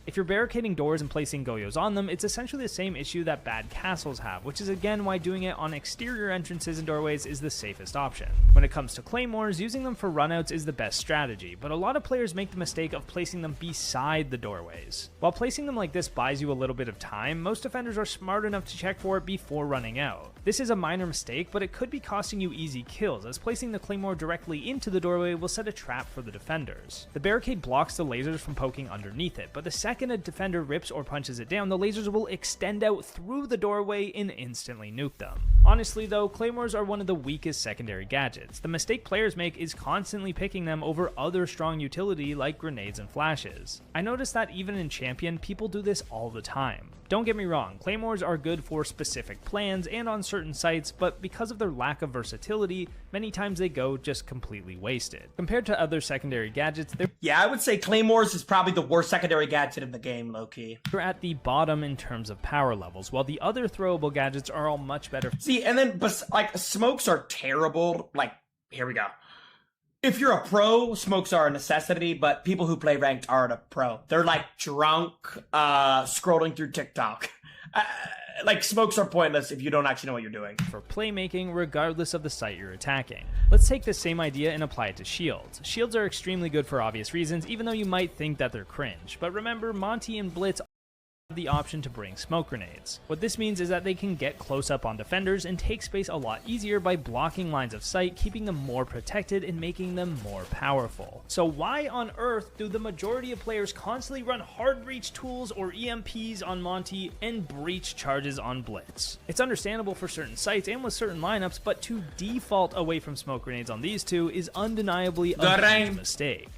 If you're barricading doors and placing Goyos on them, it's essentially the same issue that bad castles have, which is again why doing it on exterior entrances and doorways is the safest option. When it comes to claymores, using them for runouts is the best strategy, but a lot of players make the mistake of placing them beside the doorways. While placing them like this buys you a little bit of time, most defenders are smart enough to check for it before running out. This is a minor mistake, but it could be costing you easy kills, as placing the claymore directly into the doorway will set a trap for the defenders. The barricade blocks the lasers from poking underneath it, but the second a defender rips or punches it down, the lasers will extend out through the doorway and instantly nuke them. Honestly though, claymores are one of the weakest secondary gadgets. The mistake players make is constantly picking them over other strong utility like grenades and flashes. I noticed that even in Champion, people do this all the time. Don't get me wrong, claymores are good for specific plans and on certain sites, but because of their lack of versatility, many times they go just completely wasted. Compared to other secondary gadgets, yeah, I would say claymores is probably the worst secondary gadget in the game, low-key. they're at the bottom in terms of power levels, while the other throwable gadgets are all much better. See, and then, like, smokes are terrible. Like, here we go. If you're a pro, smokes are a necessity, but people who play ranked aren't a pro. They're like drunk, scrolling through TikTok. Like, smokes are pointless if you don't actually know what you're doing. For playmaking, regardless of the site you're attacking. Let's take the same idea and apply it to shields. Shields are extremely good for obvious reasons, even though you might think that they're cringe. But remember, Monty and Blitz have the option to bring smoke grenades. What this means is that they can get close up on defenders and take space a lot easier by blocking lines of sight, keeping them more protected and making them more powerful. So why on earth do the majority of players constantly run hard breach tools or EMPs on Monty and breach charges on Blitz? It's understandable for certain sites and with certain lineups, but to default away from smoke grenades on these two is undeniably a huge mistake.